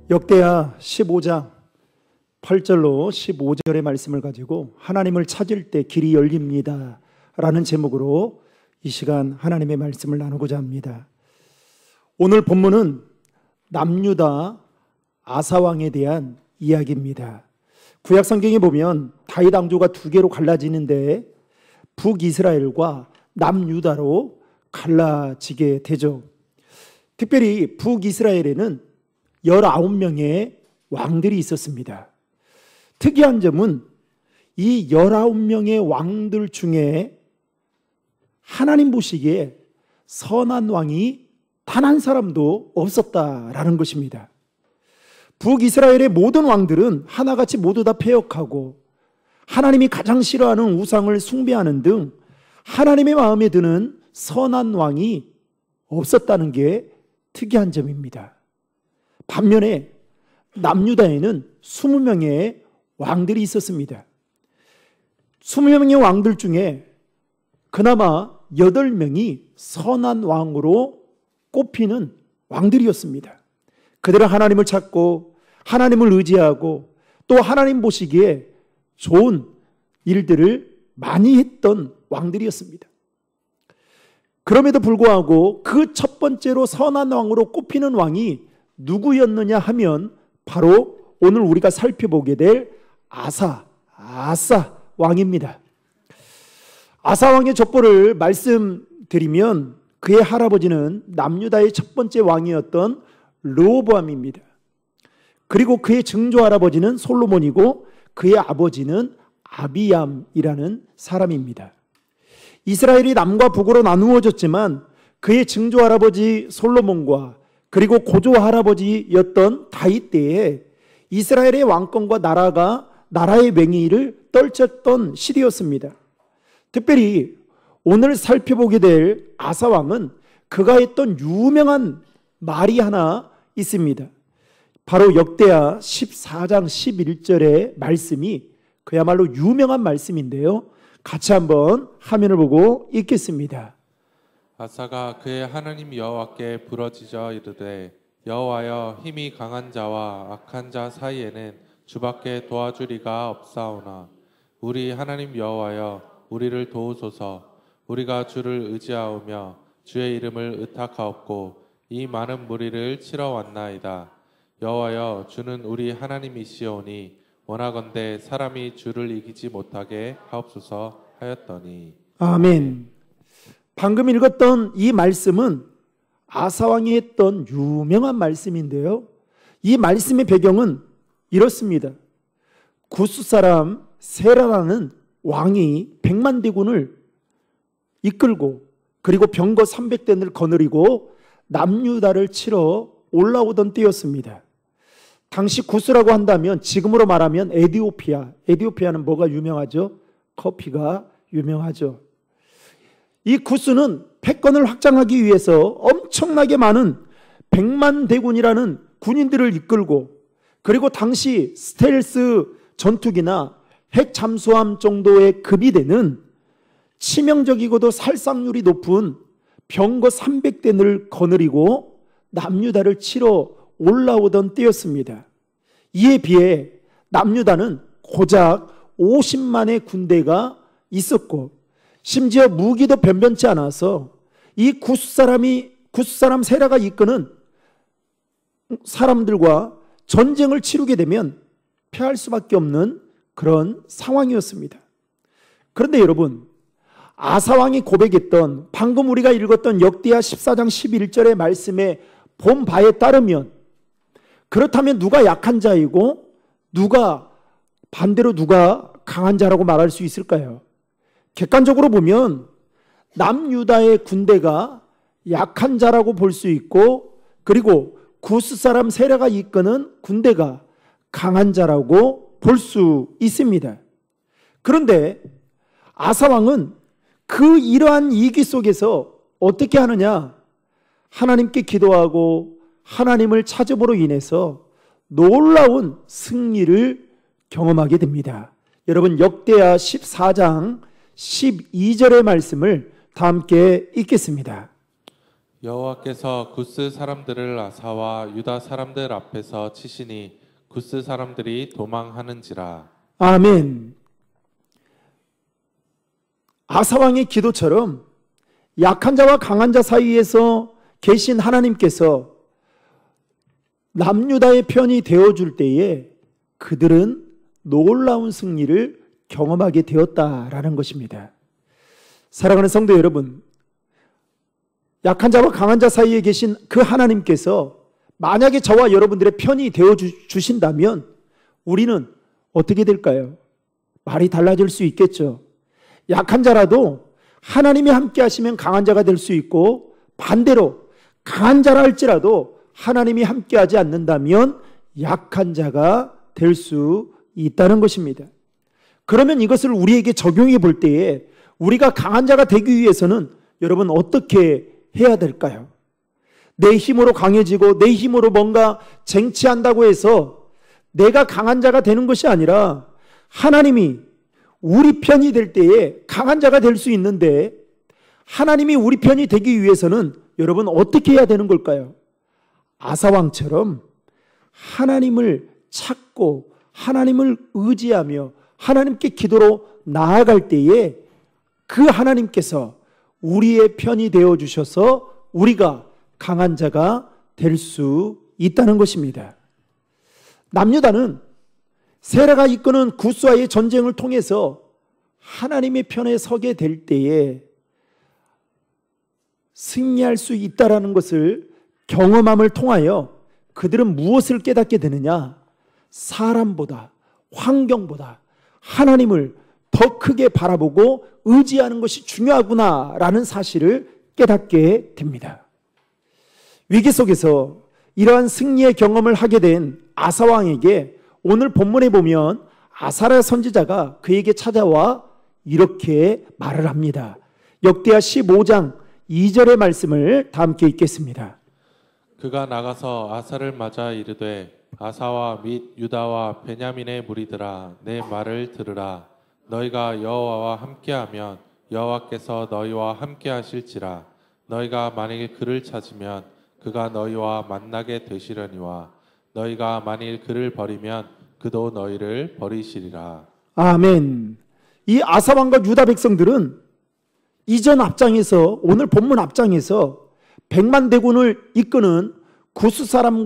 역대하 15장 8절로 15절의 말씀을 가지고 하나님을 찾을 때 길이 열립니다 라는 제목으로 이 시간 하나님의 말씀을 나누고자 합니다. 오늘 본문은 남유다 아사왕에 대한 이야기입니다. 구약성경에 보면 다윗 왕조가 두 개로 갈라지는데 북이스라엘과 남유다로 갈라지게 되죠. 특별히 북이스라엘에는 19명의 왕들이 있었습니다. 특이한 점은 이 19명의 왕들 중에 하나님 보시기에 선한 왕이 단 한 사람도 없었다라는 것입니다. 북이스라엘의 모든 왕들은 하나같이 모두 다 패역하고 하나님이 가장 싫어하는 우상을 숭배하는 등 하나님의 마음에 드는 선한 왕이 없었다는 게 특이한 점입니다. 반면에 남유다에는 20명의 왕들이 있었습니다. 20명의 왕들 중에 그나마 8명이 선한 왕으로 꼽히는 왕들이었습니다. 그들은 하나님을 찾고 하나님을 의지하고 또 하나님 보시기에 좋은 일들을 많이 했던 왕들이었습니다. 그럼에도 불구하고 그 첫 번째로 선한 왕으로 꼽히는 왕이 누구였느냐 하면 바로 오늘 우리가 살펴보게 될 아사 왕입니다. 아사 왕의 족보를 말씀드리면 그의 할아버지는 남유다의 첫 번째 왕이었던 르호보암입니다. 그리고 그의 증조 할아버지는 솔로몬이고 그의 아버지는 아비암이라는 사람입니다. 이스라엘이 남과 북으로 나누어졌지만 그의 증조 할아버지 솔로몬과 그리고 고조 할아버지였던 다윗 때에 이스라엘의 왕권과 나라의 맹위를 떨쳤던 시대였습니다. 특별히 오늘 살펴보게 될 아사 왕은 그가 했던 유명한 말이 하나 있습니다. 바로 역대하 14장 11절의 말씀이 그야말로 유명한 말씀인데요. 같이 한번 화면을 보고 읽겠습니다. 아사가 그의 하나님 여호와께 부르짖어 이르되 여호와여, 힘이 강한 자와 악한 자 사이에는 주밖에 도와줄 이가 없사오나 우리 하나님 여호와여, 우리를 도우소서. 우리가 주를 의지하오며 주의 이름을 의탁하옵고 이 많은 무리를 치러 왔나이다. 여호와여, 주는 우리 하나님이시오니 원하건대 사람이 주를 이기지 못하게 하옵소서 하였더니. 아멘. 방금 읽었던 이 말씀은 아사왕이 했던 유명한 말씀인데요. 이 말씀의 배경은 이렇습니다. 구스 사람 세라라는 왕이 100만 대군을 이끌고 그리고 병거 300대를 거느리고 남유다를 치러 올라오던 때였습니다. 당시 구스라고 한다면 지금으로 말하면 에티오피아는 뭐가 유명하죠? 커피가 유명하죠. 이 구스는 패권을 확장하기 위해서 엄청나게 많은 100만 대군이라는 군인들을 이끌고 그리고 당시 스텔스 전투기나 핵 잠수함 정도의 급이 되는 치명적이고도 살상률이 높은 병거 300대를 거느리고 남유다를 치러 올라오던 때였습니다. 이에 비해 남유다는 고작 50만의 군대가 있었고 심지어 무기도 변변치 않아서 이 구스 사람 세라가 이끄는 사람들과 전쟁을 치르게 되면 패할 수밖에 없는 그런 상황이었습니다. 그런데 여러분, 아사왕이 고백했던 방금 우리가 읽었던 역대하 14장 11절의 말씀에 본 바에 따르면 그렇다면 누가 약한 자이고 반대로 누가 강한 자라고 말할 수 있을까요? 객관적으로 보면 남유다의 군대가 약한 자라고 볼 수 있고 그리고 구스 사람 세라가 이끄는 군대가 강한 자라고 볼 수 있습니다. 그런데 아사왕은 그 이러한 위기 속에서 어떻게 하느냐? 하나님께 기도하고 하나님을 찾음으로 인해서 놀라운 승리를 경험하게 됩니다. 여러분, 역대하 14장 12절의 말씀을 다 함께 읽겠습니다. 여호와께서 구스 사람들을 아사와 유다 사람들 앞에서 치시니 구스 사람들이 도망하는지라. 아멘. 아사왕의 기도처럼 약한 자와 강한 자 사이에서 계신 하나님께서 남유다의 편이 되어줄 때에 그들은 놀라운 승리를 경험하게 되었다라는 것입니다. 사랑하는 성도 여러분, 약한 자와 강한 자 사이에 계신 그 하나님께서 만약에 저와 여러분들의 편이 되어주신다면 우리는 어떻게 될까요? 말이 달라질 수 있겠죠. 약한 자라도 하나님이 함께 하시면 강한 자가 될 수 있고, 반대로 강한 자라 할지라도 하나님이 함께 하지 않는다면 약한 자가 될 수 있다는 것입니다. 그러면 이것을 우리에게 적용해 볼 때에 우리가 강한 자가 되기 위해서는 여러분 어떻게 해야 될까요? 내 힘으로 강해지고 내 힘으로 뭔가 쟁취한다고 해서 내가 강한 자가 되는 것이 아니라 하나님이 우리 편이 될 때에 강한 자가 될 수 있는데, 하나님이 우리 편이 되기 위해서는 여러분 어떻게 해야 되는 걸까요? 아사왕처럼 하나님을 찾고 하나님을 의지하며 하나님께 기도로 나아갈 때에 그 하나님께서 우리의 편이 되어 주셔서 우리가 강한 자가 될 수 있다는 것입니다. 남유다는 세라가 이끄는 구스와의 전쟁을 통해서 하나님의 편에 서게 될 때에 승리할 수 있다는 것을 경험함을 통하여 그들은 무엇을 깨닫게 되느냐? 사람보다, 환경보다 하나님을 더 크게 바라보고 의지하는 것이 중요하구나라는 사실을 깨닫게 됩니다. 위기 속에서 이러한 승리의 경험을 하게 된 아사왕에게 오늘 본문에 보면 아사랴 선지자가 그에게 찾아와 이렇게 말을 합니다. 역대하 15장 2절의 말씀을 다 함께 읽겠습니다. 그가 나가서 아사를 맞아 이르되 아사와 및 유다와 베냐민의 무리들아, 내 말을 들으라. 너희가 여호와와 함께하면 여호와께서 너희와 함께하실지라. 너희가 만일 그를 찾으면 그가 너희와 만나게 되시려니와 너희가 만일 그를 버리면 그도 너희를 버리시리라. 아멘. 이 아사왕과 유다 백성들은 이전 앞장에서, 오늘 본문 앞장에서 100만 대군을 이끄는 구스 사람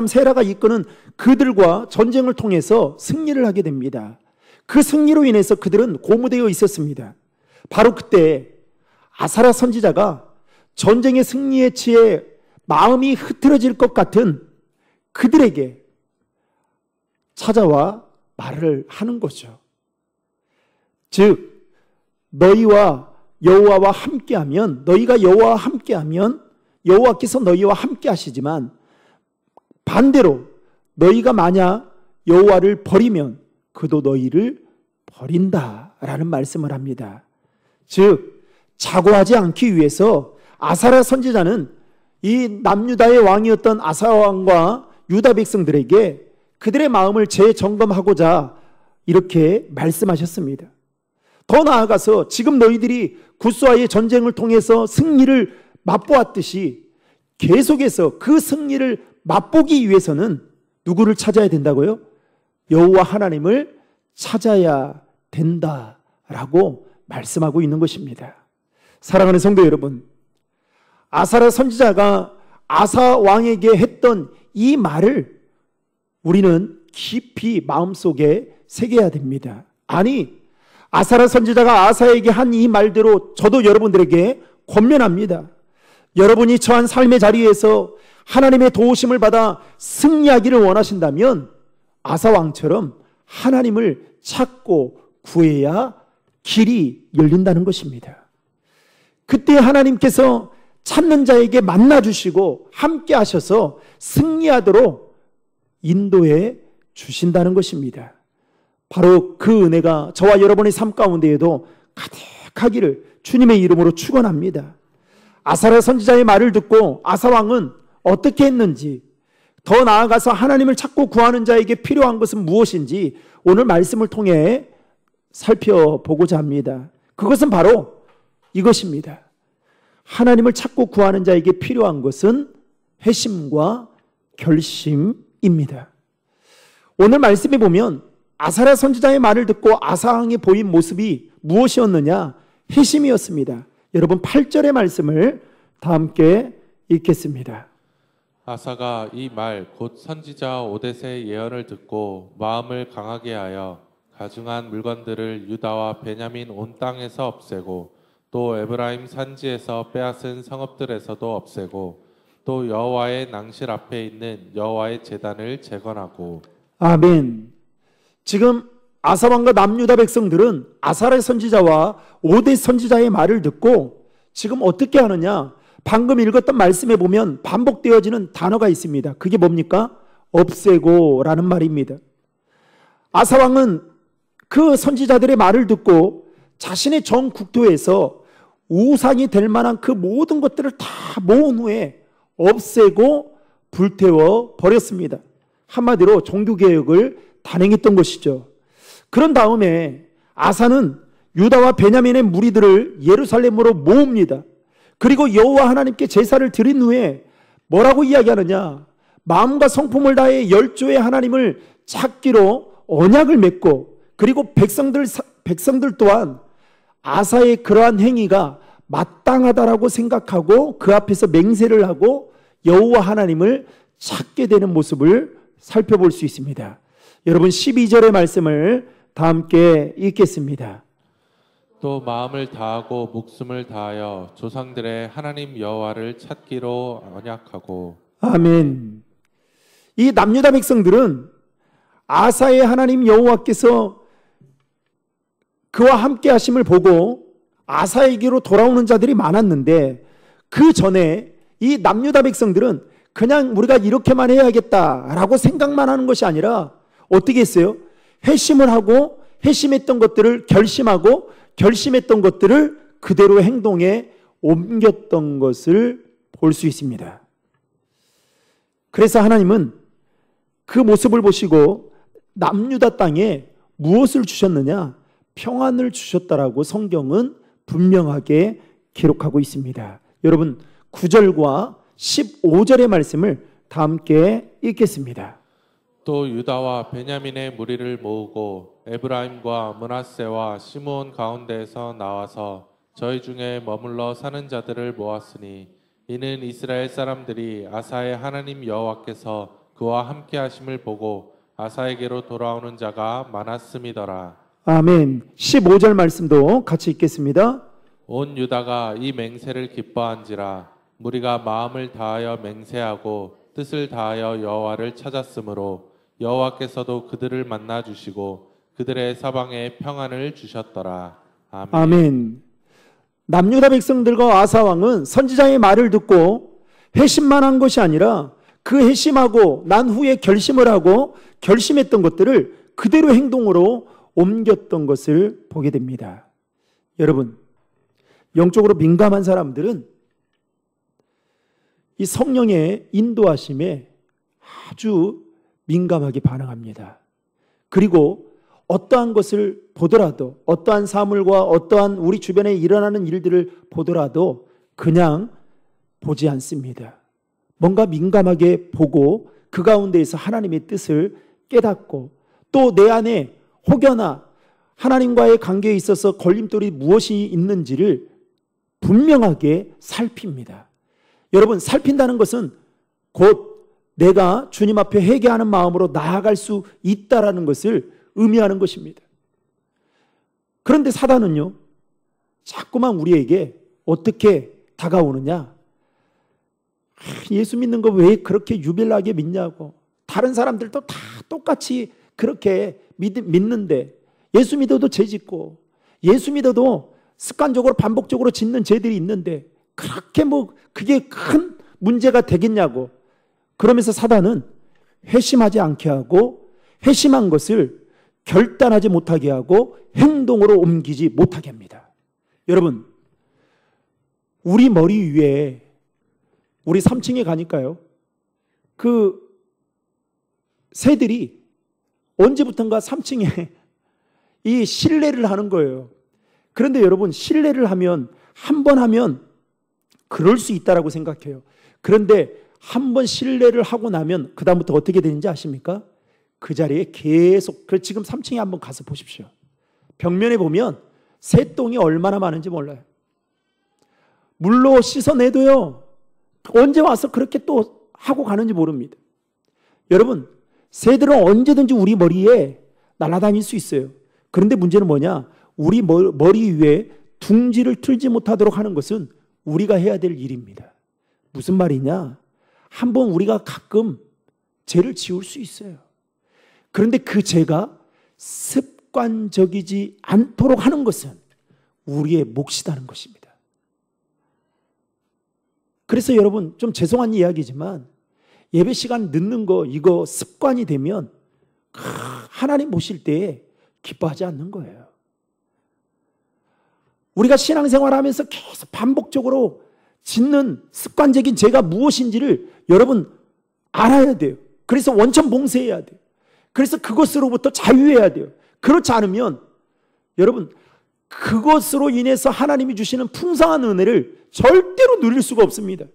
세라가 이끄는 그들과 전쟁을 통해서 승리를 하게 됩니다. 그 승리로 인해서 그들은 고무되어 있었습니다. 바로 그때 아사랴 선지자가 전쟁의 승리에 취해 마음이 흐트러질 것 같은 그들에게 찾아와 말을 하는 거죠. 즉, 너희와 여호와와 함께하면, 너희가 여호와와 함께하면 여호와께서 너희와 함께 하시지만 반대로 너희가 만약 여호와를 버리면 그도 너희를 버린다라는 말씀을 합니다. 즉, 자고하지 않기 위해서 아사랴 선지자는 이 남유다의 왕이었던 아사왕과 유다 백성들에게 그들의 마음을 재점검하고자 이렇게 말씀하셨습니다. 더 나아가서 지금 너희들이 구스와의 전쟁을 통해서 승리를 맛보았듯이 계속해서 그 승리를 맛보기 위해서는 누구를 찾아야 된다고요? 여호와 하나님을 찾아야 된다라고 말씀하고 있는 것입니다. 사랑하는 성도 여러분, 아사랴 선지자가 아사 왕에게 했던 이 말을 우리는 깊이 마음속에 새겨야 됩니다. 아니, 아사랴 선지자가 아사에게 한 이 말대로 저도 여러분들에게 권면합니다. 여러분이 처한 삶의 자리에서 하나님의 도우심을 받아 승리하기를 원하신다면 아사 왕처럼 하나님을 찾고 구해야 길이 열린다는 것입니다. 그때 하나님께서 찾는 자에게 만나주시고 함께 하셔서 승리하도록 인도해 주신다는 것입니다. 바로 그 은혜가 저와 여러분의 삶 가운데에도 가득하기를 주님의 이름으로 축원합니다. 아사랴 선지자의 말을 듣고 아사왕은 어떻게 했는지, 더 나아가서 하나님을 찾고 구하는 자에게 필요한 것은 무엇인지 오늘 말씀을 통해 살펴보고자 합니다. 그것은 바로 이것입니다. 하나님을 찾고 구하는 자에게 필요한 것은 회심과 결심입니다. 오늘 말씀에 보면 아사랴 선지자의 말을 듣고 아사왕이 보인 모습이 무엇이었느냐? 회심이었습니다. 여러분 8절의 말씀을 다 함께 읽겠습니다. 아사가 이 말 곧 선지자 오뎃의 예언을 듣고 마음을 강하게 하여 가증한 물건들을 유다와 베냐민 온 땅에서 없애고 또 에브라임 산지에서 빼앗은 성읍들에서도 없애고 또 여호와의 낭실 앞에 있는 여호와의 제단을 재건하고. 아멘. 지금 아사 왕과 남유다 백성들은 아사랴 선지자와 오뎃 선지자의 말을 듣고 지금 어떻게 하느냐? 방금 읽었던 말씀에 보면 반복되어지는 단어가 있습니다. 그게 뭡니까? 없애고 라는 말입니다. 아사 왕은 그 선지자들의 말을 듣고 자신의 전 국토에서 우상이 될 만한 그 모든 것들을 다 모은 후에 없애고 불태워 버렸습니다. 한마디로 종교개혁을 단행했던 것이죠. 그런 다음에 아사는 유다와 베냐민의 무리들을 예루살렘으로 모읍니다. 그리고 여호와 하나님께 제사를 드린 후에 뭐라고 이야기하느냐? 마음과 성품을 다해 열조의 하나님을 찾기로 언약을 맺고, 그리고 백성들 또한 아사의 그러한 행위가 마땅하다라고 생각하고 그 앞에서 맹세를 하고 여호와 하나님을 찾게 되는 모습을 살펴볼 수 있습니다. 여러분 12절의 말씀을 다 함께 읽겠습니다. 또 마음을 다하고 목숨을 다하여 조상들의 하나님 여호와를 찾기로 언약하고. 아멘. 이 남유다 백성들은 아사의 하나님 여호와께서 그와 함께 하심을 보고 아사에게로 돌아오는 자들이 많았는데, 그 전에 이 남유다 백성들은 그냥 우리가 이렇게만 해야겠다라고 생각만 하는 것이 아니라 어떻게 했어요? 회심을 하고 회심했던 것들을 결심하고 결심했던 것들을 그대로 행동에 옮겼던 것을 볼 수 있습니다. 그래서 하나님은 그 모습을 보시고 남유다 땅에 무엇을 주셨느냐? 평안을 주셨다라고 성경은 분명하게 기록하고 있습니다. 여러분 9절과 15절의 말씀을 다 함께 읽겠습니다. 또 유다와 베냐민의 무리를 모으고 에브라임과 므낫세와 시므온 가운데에서 나와서 저희 중에 머물러 사는 자들을 모았으니 이는 이스라엘 사람들이 아사의 하나님 여호와께서 그와 함께 하심을 보고 아사에게로 돌아오는 자가 많았음이더라. 아멘. 15절 말씀도 같이 읽겠습니다. 온 유다가 이 맹세를 기뻐한지라 무리가 마음을 다하여 맹세하고 뜻을 다하여 여호와를 찾았으므로 여호와께서도 그들을 만나 주시고 그들의 사방에 평안을 주셨더라. 아멘. 아멘. 남유다 백성들과 아사 왕은 선지자의 말을 듣고 회심만 한 것이 아니라 그 회심하고 난 후에 결심을 하고 결심했던 것들을 그대로 행동으로 옮겼던 것을 보게 됩니다. 여러분, 영적으로 민감한 사람들은 이 성령의 인도하심에 아주 민감하게 반응합니다. 그리고 어떠한 것을 보더라도, 어떠한 사물과 어떠한 우리 주변에 일어나는 일들을 보더라도 그냥 보지 않습니다. 뭔가 민감하게 보고 그 가운데에서 하나님의 뜻을 깨닫고 또 내 안에 혹여나 하나님과의 관계에 있어서 걸림돌이 무엇이 있는지를 분명하게 살핍니다. 여러분, 살핀다는 것은 곧 내가 주님 앞에 회개하는 마음으로 나아갈 수 있다라는 것을 의미하는 것입니다. 그런데 사단은요, 자꾸만 우리에게 어떻게 다가오느냐? 예수 믿는 거 왜 그렇게 유별나게 믿냐고. 다른 사람들도 다 똑같이 그렇게 믿는데 예수 믿어도 죄 짓고 예수 믿어도 습관적으로 반복적으로 짓는 죄들이 있는데 그렇게 그게 큰 문제가 되겠냐고. 그러면서 사단은 회심하지 않게 하고 회심한 것을 결단하지 못하게 하고 행동으로 옮기지 못하게 합니다. 여러분, 우리 머리 위에 우리 3층에 가니까요, 그 새들이 언제부턴가 3층에 이 실내를 하는 거예요. 그런데 여러분, 실내를 하면 한 번 하면 그럴 수 있다라고 생각해요. 그런데 한번 신뢰를 하고 나면 그 다음부터 어떻게 되는지 아십니까? 그 자리에 계속, 지금 3층에 한번 가서 보십시오. 벽면에 보면 새똥이 얼마나 많은지 몰라요. 물로 씻어내도요, 언제 와서 그렇게 또 하고 가는지 모릅니다. 여러분, 새들은 언제든지 우리 머리에 날아다닐 수 있어요. 그런데 문제는 뭐냐? 우리 머리 위에 둥지를 틀지 못하도록 하는 것은 우리가 해야 될 일입니다. 무슨 말이냐? 한번 우리가 가끔 죄를 지을 수 있어요. 그런데 그 죄가 습관적이지 않도록 하는 것은 우리의 몫이라는 것입니다. 그래서 여러분, 좀 죄송한 이야기지만 예배 시간 늦는 거, 이거 습관이 되면 하나님 모실 때에 기뻐하지 않는 거예요. 우리가 신앙생활하면서 계속 반복적으로 짓는 습관적인 죄가 무엇인지를 여러분 알아야 돼요. 그래서 원천 봉쇄해야 돼요. 그래서 그것으로부터 자유해야 돼요. 그렇지 않으면 여러분, 그것으로 인해서 하나님이 주시는 풍성한 은혜를 절대로 누릴 수가 없습니다.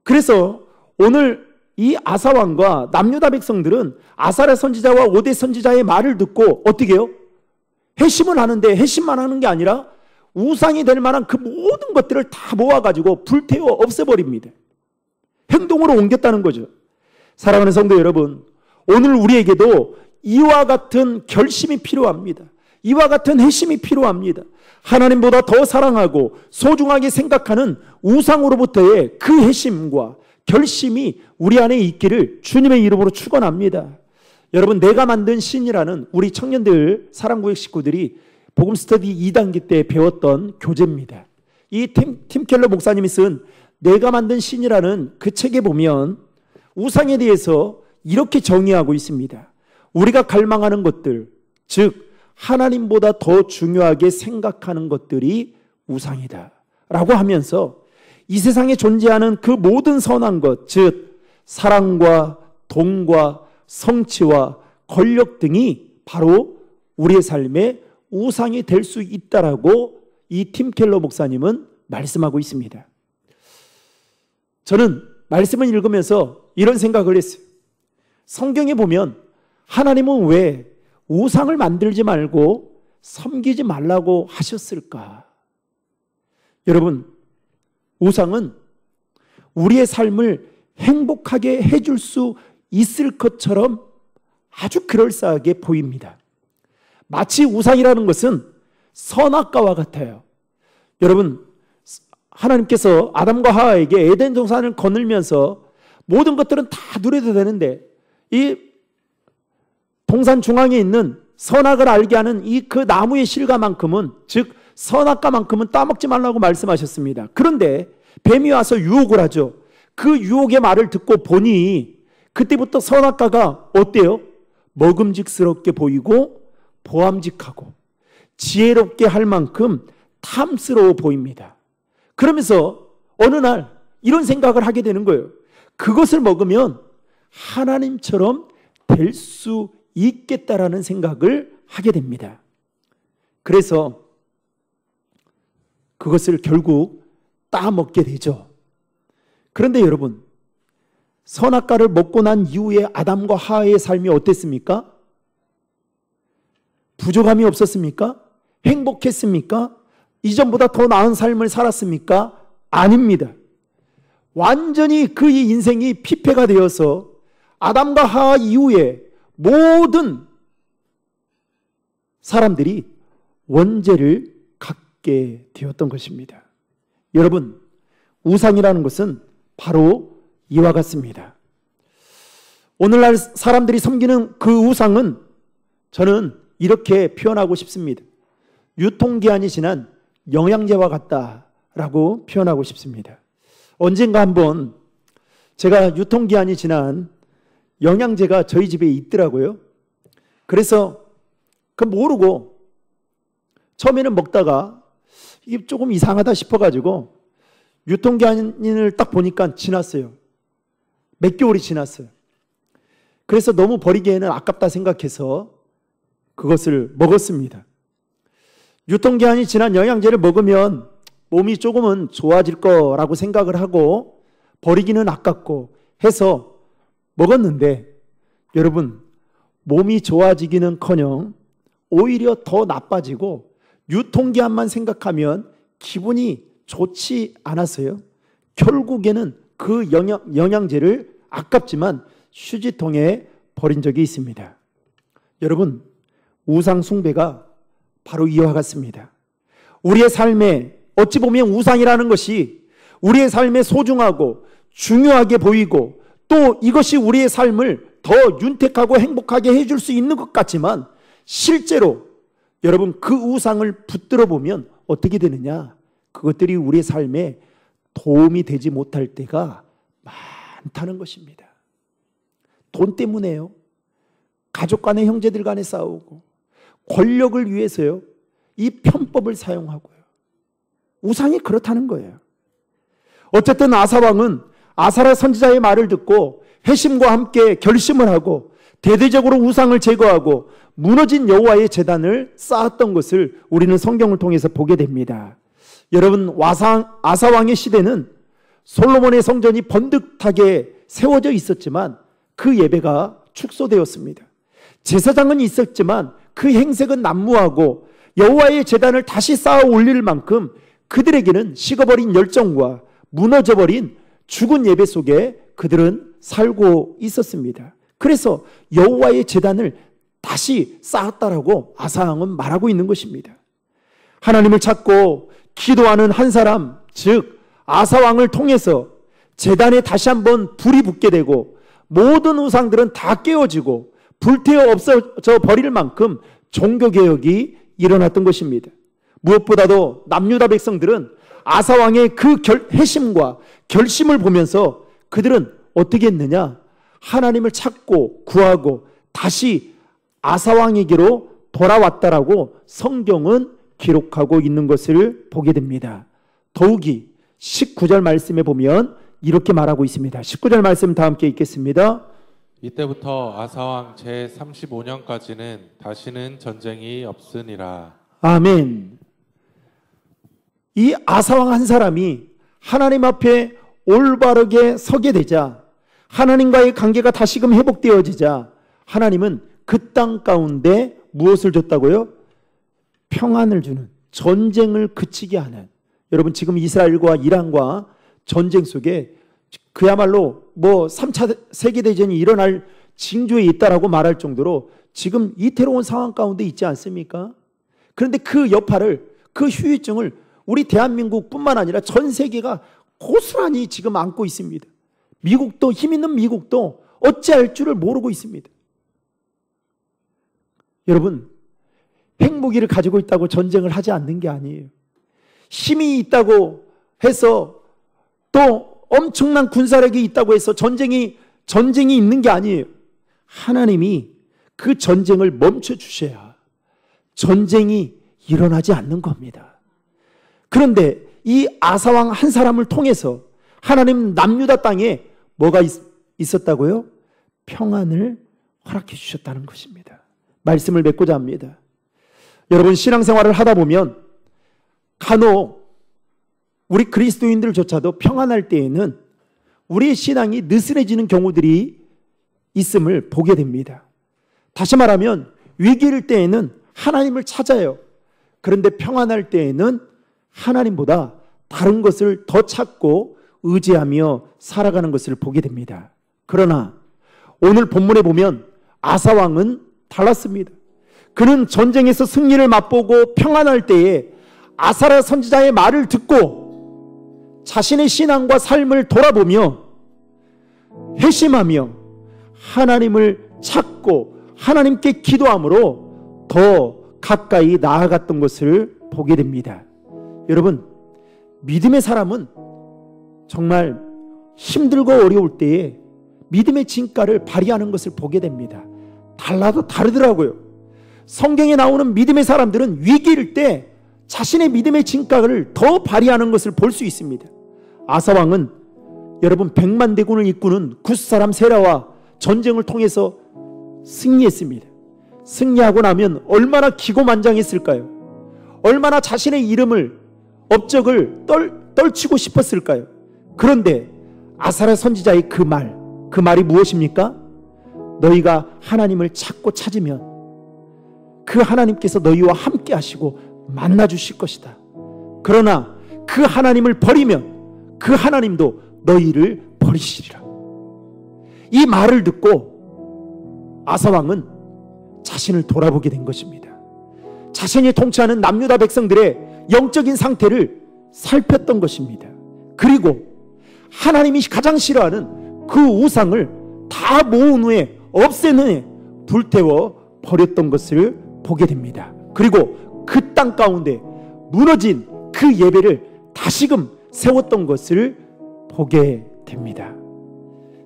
그래서 오늘 이 아사왕과 남유다 백성들은 아사랴 선지자와 오대 선지자의 말을 듣고 어떻게 해요? 회심을 하는데, 회심만 하는 게 아니라 우상이 될 만한 그 모든 것들을 다 모아가지고 불태워 없애버립니다. 행동으로 옮겼다는 거죠. 사랑하는 성도 여러분, 오늘 우리에게도 이와 같은 결심이 필요합니다. 이와 같은 회심이 필요합니다. 하나님보다 더 사랑하고 소중하게 생각하는 우상으로부터의 그 회심과 결심이 우리 안에 있기를 주님의 이름으로 축원합니다. 여러분, 내가 만든 신이라는 우리 청년들, 사랑구역 식구들이 복음 스터디 2단계 때 배웠던 교재입니다. 이 팀 켈러 목사님이 쓴 내가 만든 신이라는 그 책에 보면 우상에 대해서 이렇게 정의하고 있습니다. 우리가 갈망하는 것들, 즉 하나님보다 더 중요하게 생각하는 것들이 우상이다 라고 하면서 이 세상에 존재하는 그 모든 선한 것, 즉 사랑과 돈과 성취와 권력 등이 바로 우리의 삶의 우상이 될 수 있다라고 이 팀 켈러 목사님은 말씀하고 있습니다. 저는 말씀을 읽으면서 이런 생각을 했어요. 성경에 보면 하나님은 왜 우상을 만들지 말고 섬기지 말라고 하셨을까? 여러분, 우상은 우리의 삶을 행복하게 해줄 수 있을 것처럼 아주 그럴싸하게 보입니다. 마치 우상이라는 것은 선악과와 같아요. 여러분, 하나님께서 아담과 하와에게 에덴 동산을 거닐면서 모든 것들은 다 누려도 되는데 이 동산 중앙에 있는 선악을 알게 하는 이 그 나무의 실과만큼은, 즉 선악과만큼은 따먹지 말라고 말씀하셨습니다. 그런데 뱀이 와서 유혹을 하죠. 그 유혹의 말을 듣고 보니 그때부터 선악과가 어때요? 먹음직스럽게 보이고 보암직하고 지혜롭게 할 만큼 탐스러워 보입니다. 그러면서 어느 날 이런 생각을 하게 되는 거예요. 그것을 먹으면 하나님처럼 될 수 있겠다라는 생각을 하게 됩니다. 그래서 그것을 결국 따먹게 되죠. 그런데 여러분, 선악과를 먹고 난 이후에 아담과 하와의 삶이 어땠습니까? 부족함이 없었습니까? 행복했습니까? 이전보다 더 나은 삶을 살았습니까? 아닙니다. 완전히 그 인생이 피폐가 되어서 아담과 하와 이후에 모든 사람들이 원죄를 갖게 되었던 것입니다. 여러분, 우상이라는 것은 바로 이와 같습니다. 오늘날 사람들이 섬기는 그 우상은 저는 이렇게 표현하고 싶습니다. 유통기한이 지난 영양제와 같다라고 표현하고 싶습니다. 언젠가 한번 제가 유통기한이 지난 영양제가 저희 집에 있더라고요. 그래서 그 모르고 처음에는 먹다가 이게 조금 이상하다 싶어가지고 유통기한을 딱 보니까 지났어요. 몇 개월이 지났어요. 그래서 너무 버리기에는 아깝다 생각해서 그것을 먹었습니다. 유통기한이 지난 영양제를 먹으면 몸이 조금은 좋아질 거라고 생각을 하고 버리기는 아깝고 해서 먹었는데 여러분, 몸이 좋아지기는커녕 오히려 더 나빠지고 유통기한만 생각하면 기분이 좋지 않았어요. 결국에는 그 영양제를 아깝지만 휴지통에 버린 적이 있습니다. 여러분, 우상 숭배가 바로 이와 같습니다. 우리의 삶에 어찌 보면 우상이라는 것이 우리의 삶에 소중하고 중요하게 보이고 또 이것이 우리의 삶을 더 윤택하고 행복하게 해줄 수 있는 것 같지만 실제로 여러분 그 우상을 붙들어 보면 어떻게 되느냐? 그것들이 우리의 삶에 도움이 되지 못할 때가 많다는 것입니다. 돈 때문에요. 가족 간의 형제들 간에 싸우고 권력을 위해서요. 이 편법을 사용하고요. 우상이 그렇다는 거예요. 어쨌든 아사왕은 아사랴 선지자의 말을 듣고 회심과 함께 결심을 하고 대대적으로 우상을 제거하고 무너진 여호와의 제단을 쌓았던 것을 우리는 성경을 통해서 보게 됩니다. 여러분, 아사왕의 시대는 솔로몬의 성전이 번듯하게 세워져 있었지만 그 예배가 축소되었습니다. 제사장은 있었지만 그 행색은 난무하고 여호와의 제단을 다시 쌓아 올릴 만큼 그들에게는 식어버린 열정과 무너져버린 죽은 예배 속에 그들은 살고 있었습니다. 그래서 여호와의 제단을 다시 쌓았다라고 아사왕은 말하고 있는 것입니다. 하나님을 찾고 기도하는 한 사람, 즉 아사왕을 통해서 제단에 다시 한번 불이 붙게 되고 모든 우상들은 다 깨어지고 불태워 없어져 버릴 만큼 종교개혁이 일어났던 것입니다. 무엇보다도 남유다 백성들은 아사왕의 그 회심과 결심을 보면서 그들은 어떻게 했느냐? 하나님을 찾고 구하고 다시 아사왕에게로 돌아왔다라고 성경은 기록하고 있는 것을 보게 됩니다. 더욱이 19절 말씀에 보면 이렇게 말하고 있습니다. 19절 말씀 다 함께 읽겠습니다. 이때부터 아사왕 제35년까지는 다시는 전쟁이 없으니라. 아멘. 이 아사왕 한 사람이 하나님 앞에 올바르게 서게 되자, 하나님과의 관계가 다시금 회복되어지자 하나님은 그 땅 가운데 무엇을 줬다고요? 평안을 주는, 전쟁을 그치게 하는. 여러분, 지금 이스라엘과 이란과 전쟁 속에 그야말로 3차 세계대전이 일어날 징조에 있다라고 말할 정도로 지금 이태로운 상황 가운데 있지 않습니까? 그런데 그 여파를, 그 후유증을 우리 대한민국뿐만 아니라 전 세계가 고스란히 지금 안고 있습니다. 미국도, 힘 있는 미국도 어찌할 줄을 모르고 있습니다. 여러분, 핵무기를 가지고 있다고 전쟁을 하지 않는 게 아니에요. 힘이 있다고 해서 또 엄청난 군사력이 있다고 해서 전쟁이 있는 게 아니에요. 하나님이 그 전쟁을 멈춰 주셔야 전쟁이 일어나지 않는 겁니다. 그런데 이 아사왕 한 사람을 통해서 하나님 남유다 땅에 뭐가 있었다고요? 평안을 허락해 주셨다는 것입니다. 말씀을 맺고자 합니다. 여러분, 신앙생활을 하다 보면 간혹 우리 그리스도인들조차도 평안할 때에는 우리의 신앙이 느슨해지는 경우들이 있음을 보게 됩니다. 다시 말하면 위기일 때에는 하나님을 찾아요. 그런데 평안할 때에는 하나님보다 다른 것을 더 찾고 의지하며 살아가는 것을 보게 됩니다. 그러나 오늘 본문에 보면 아사왕은 달랐습니다. 그는 전쟁에서 승리를 맛보고 평안할 때에 아사랴 선지자의 말을 듣고 자신의 신앙과 삶을 돌아보며 회심하며 하나님을 찾고 하나님께 기도함으로 더 가까이 나아갔던 것을 보게 됩니다. 여러분, 믿음의 사람은 정말 힘들고 어려울 때에 믿음의 진가를 발휘하는 것을 보게 됩니다. 달라도 다르더라고요. 성경에 나오는 믿음의 사람들은 위기일 때 자신의 믿음의 진가를 더 발휘하는 것을 볼 수 있습니다. 아사왕은 여러분 100만 대군을 이끄는 굿사람 세라와 전쟁을 통해서 승리했습니다. 승리하고 나면 얼마나 기고만장했을까요? 얼마나 자신의 이름을 업적을 떨치고 싶었을까요? 그런데 아사랴 선지자의 그 말이 무엇입니까? 너희가 하나님을 찾고 찾으면 그 하나님께서 너희와 함께 하시고 만나 주실 것이다. 그러나 그 하나님을 버리면 그 하나님도 너희를 버리시리라. 이 말을 듣고 아사왕은 자신을 돌아보게 된 것입니다. 자신이 통치하는 남유다 백성들의 영적인 상태를 살폈던 것입니다. 그리고 하나님이 가장 싫어하는 그 우상을 다 모은 후에 없앤 후에 불태워 버렸던 것을 보게 됩니다. 그리고 그 땅 가운데 무너진 그 예배를 다시금 세웠던 것을 보게 됩니다.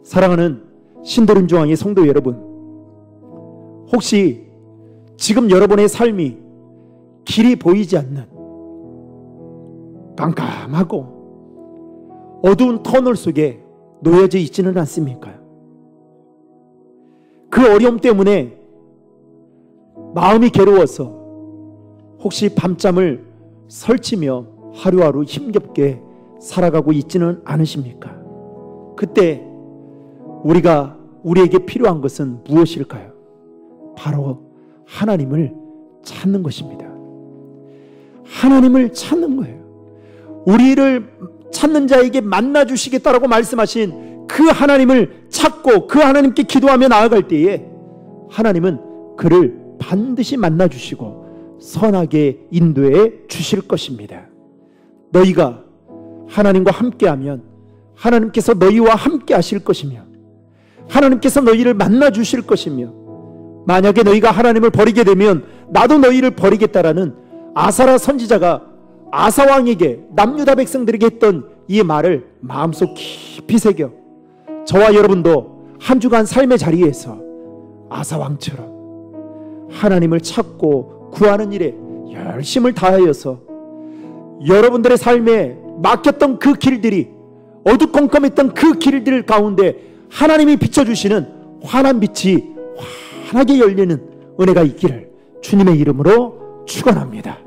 사랑하는 신도림 중앙의 성도 여러분, 혹시 지금 여러분의 삶이 길이 보이지 않는 깜깜하고 어두운 터널 속에 놓여져 있지는 않습니까? 그 어려움 때문에 마음이 괴로워서 혹시 밤잠을 설치며 하루하루 힘겹게 살아가고 있지는 않으십니까? 그때 우리에게 필요한 것은 무엇일까요? 바로 하나님을 찾는 것입니다. 하나님을 찾는 거예요. 우리를 찾는 자에게 만나 주시겠다라고 말씀하신 그 하나님을 찾고 그 하나님께 기도하며 나아갈 때에 하나님은 그를 반드시 만나 주시고 선하게 인도해 주실 것입니다. 너희가 하나님과 함께하면 하나님께서 너희와 함께 하실 것이며 하나님께서 너희를 만나 주실 것이며, 만약에 너희가 하나님을 버리게 되면 나도 너희를 버리겠다라는 아사랴 선지자가 아사왕에게 남유다 백성들에게 했던 이 말을 마음속 깊이 새겨 저와 여러분도 한 주간 삶의 자리에서 아사왕처럼 하나님을 찾고 구하는 일에 열심을 다하여서 여러분들의 삶에 막혔던 그 길들이, 어두컴컴했던 그 길들 가운데 하나님이 비춰주시는 환한 빛이 환하게 열리는 은혜가 있기를 주님의 이름으로 축원합니다.